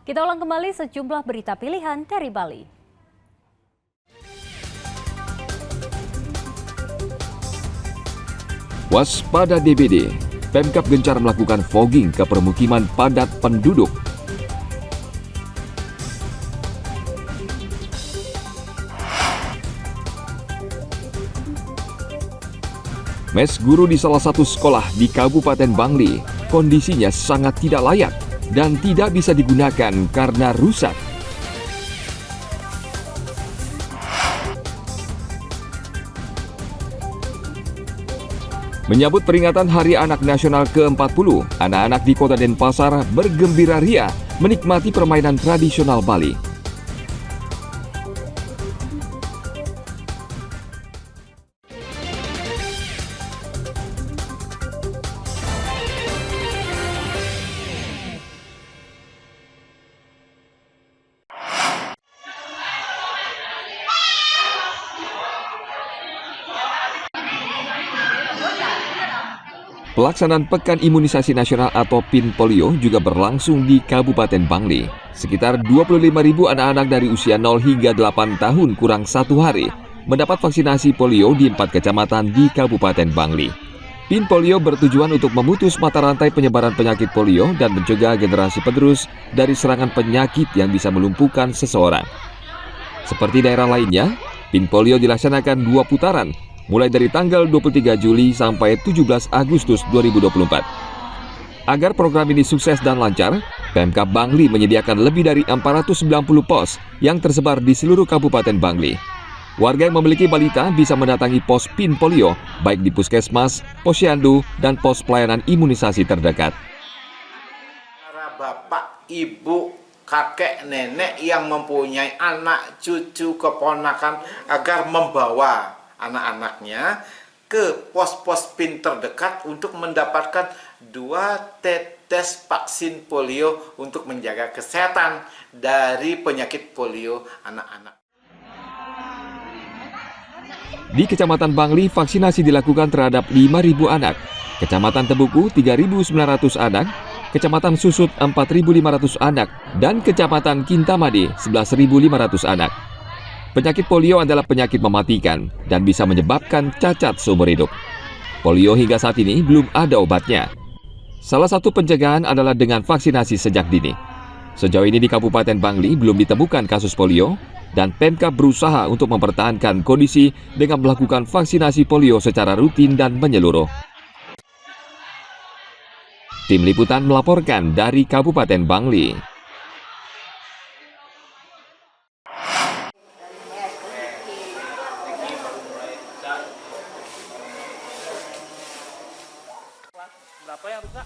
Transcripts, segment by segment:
Kita ulang kembali sejumlah berita pilihan dari Bali. Waspada DBD, Pemkab gencar melakukan fogging ke permukiman padat penduduk. Mes guru di salah satu sekolah di Kabupaten Bangli kondisinya sangat tidak layak dan tidak bisa digunakan karena rusak. Menyambut peringatan Hari Anak Nasional ke-40, anak-anak di Kota Denpasar bergembira ria menikmati permainan tradisional Bali. Pelaksanaan Pekan Imunisasi Nasional atau PIN Polio juga berlangsung di Kabupaten Bangli. Sekitar 25.000 anak-anak dari usia 0 hingga 8 tahun kurang 1 hari mendapat vaksinasi polio di 4 kecamatan di Kabupaten Bangli. PIN Polio bertujuan untuk memutus mata rantai penyebaran penyakit polio dan mencegah generasi penerus dari serangan penyakit yang bisa melumpuhkan seseorang. Seperti daerah lainnya, PIN Polio dilaksanakan 2 putaran, mulai dari tanggal 23 Juli sampai 17 Agustus 2024. Agar program ini sukses dan lancar, Pemkab Bangli menyediakan lebih dari 490 pos yang tersebar di seluruh Kabupaten Bangli. Warga yang memiliki balita bisa mendatangi pos PIN Polio, baik di Puskesmas, Posyandu, dan pos pelayanan imunisasi terdekat. Para bapak, ibu, kakek, nenek yang mempunyai anak, cucu, keponakan agar membawa anak-anaknya ke pos-pos PIN terdekat untuk mendapatkan 2 tetes vaksin polio untuk menjaga kesehatan dari penyakit polio anak-anak. Di Kecamatan Bangli, vaksinasi dilakukan terhadap 5.000 anak, Kecamatan Tebuku 3.900 anak, Kecamatan Susut 4.500 anak, dan Kecamatan Kintamadi 11.500 anak. Penyakit polio adalah penyakit mematikan dan bisa menyebabkan cacat seumur hidup. Polio hingga saat ini belum ada obatnya. Salah satu pencegahan adalah dengan vaksinasi sejak dini. Sejauh ini di Kabupaten Bangli belum ditemukan kasus polio, dan Pemkab berusaha untuk mempertahankan kondisi dengan melakukan vaksinasi polio secara rutin dan menyeluruh. Tim Liputan melaporkan dari Kabupaten Bangli.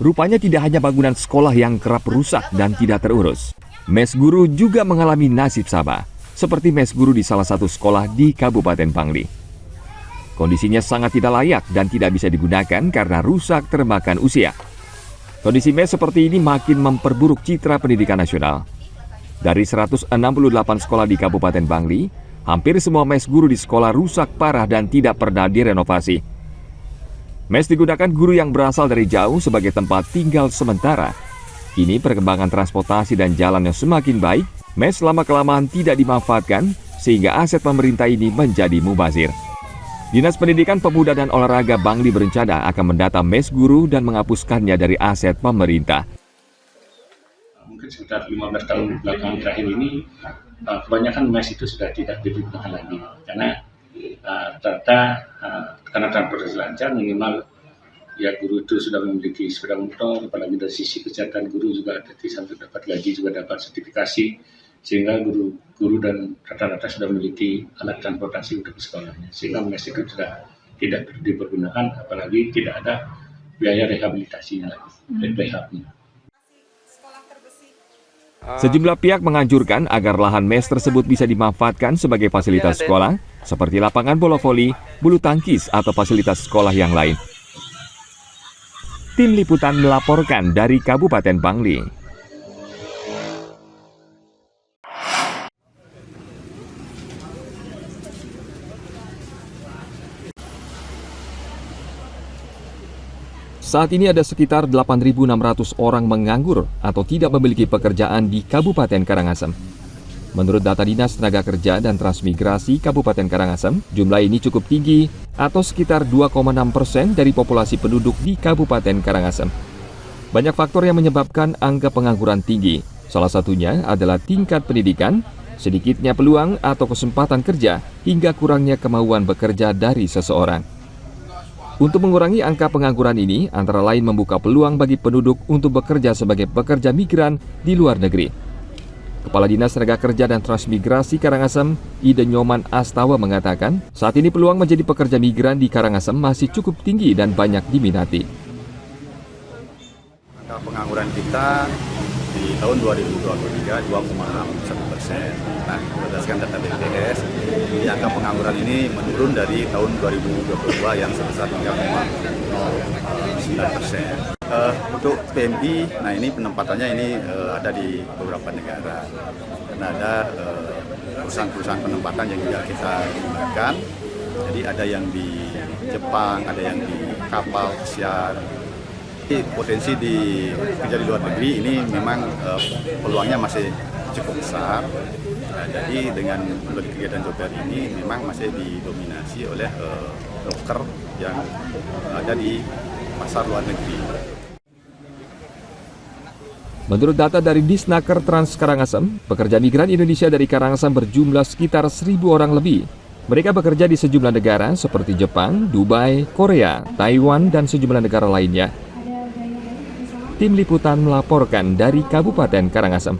Rupanya tidak hanya bangunan sekolah yang kerap rusak dan tidak terurus. Mes guru juga mengalami nasib sama, seperti mes guru di salah satu sekolah di Kabupaten Bangli. Kondisinya sangat tidak layak dan tidak bisa digunakan karena rusak termakan usia. Kondisi mes seperti ini makin memperburuk citra pendidikan nasional. Dari 168 sekolah di Kabupaten Bangli, hampir semua mes guru di sekolah rusak parah dan tidak pernah direnovasi. Mes digunakan guru yang berasal dari jauh sebagai tempat tinggal sementara. Kini perkembangan transportasi dan jalan yang semakin baik, mes lama-kelamaan tidak dimanfaatkan sehingga aset pemerintah ini menjadi mubazir. Dinas Pendidikan Pemuda dan Olahraga Bangli berencana akan mendata mes guru dan menghapuskannya dari aset pemerintah. Mungkin sekitar 15 tahun belakangan terakhir ini, kebanyakan mes itu sudah tidak digunakan lagi. Karena karena transportasi lancar, minimal ya guru itu sudah memiliki sepeda motor, apalagi dari sisi kesehatan guru juga sampai dapat gaji, juga dapat sertifikasi, sehingga guru dan rata-rata sudah memiliki alat transportasi untuk sekolahnya, sehingga mes itu sudah tidak dipergunakan, apalagi tidak ada biaya rehabilitasinya lagi, rehabnya. Sejumlah pihak menganjurkan agar lahan mes tersebut bisa dimanfaatkan sebagai fasilitas sekolah, seperti lapangan bola voli, bulu tangkis, atau fasilitas sekolah yang lain. Tim Liputan melaporkan dari Kabupaten Bangli. Saat ini ada sekitar 8.600 orang menganggur atau tidak memiliki pekerjaan di Kabupaten Karangasem. Menurut data Dinas Tenaga Kerja dan Transmigrasi Kabupaten Karangasem, jumlah ini cukup tinggi atau sekitar 2,6% dari populasi penduduk di Kabupaten Karangasem. Banyak faktor yang menyebabkan angka pengangguran tinggi. Salah satunya adalah tingkat pendidikan, sedikitnya peluang atau kesempatan kerja, hingga kurangnya kemauan bekerja dari seseorang. Untuk mengurangi angka pengangguran ini, antara lain membuka peluang bagi penduduk untuk bekerja sebagai pekerja migran di luar negeri. Kepala Dinas Tenaga Kerja dan Transmigrasi Karangasem, Ide Nyoman Astawa mengatakan, saat ini peluang menjadi pekerja migran di Karangasem masih cukup tinggi dan banyak diminati. Angka pengangguran kita di tahun 2023 2,61%. Nah, berdasarkan data BPS, angka pengangguran ini menurun dari tahun 2022 yang sebesar 3,09%. Untuk PMI, nah ini penempatannya ini ada di beberapa negara. Dan ada perusahaan-perusahaan penempatan yang juga kita gunakan. Jadi ada yang di Jepang, ada yang di kapal pesiar. Potensi di kerja di luar negeri ini memang peluangnya masih cukup besar. Nah, jadi dengan berbagai kegiatan job fair ini memang masih didominasi oleh broker yang ada di pasar luar negeri. Menurut data dari Disnaker Trans Karangasem, pekerja migran Indonesia dari Karangasem berjumlah sekitar 1.000 orang lebih. Mereka bekerja di sejumlah negara seperti Jepang, Dubai, Korea, Taiwan, dan sejumlah negara lainnya. Tim Liputan melaporkan dari Kabupaten Karangasem.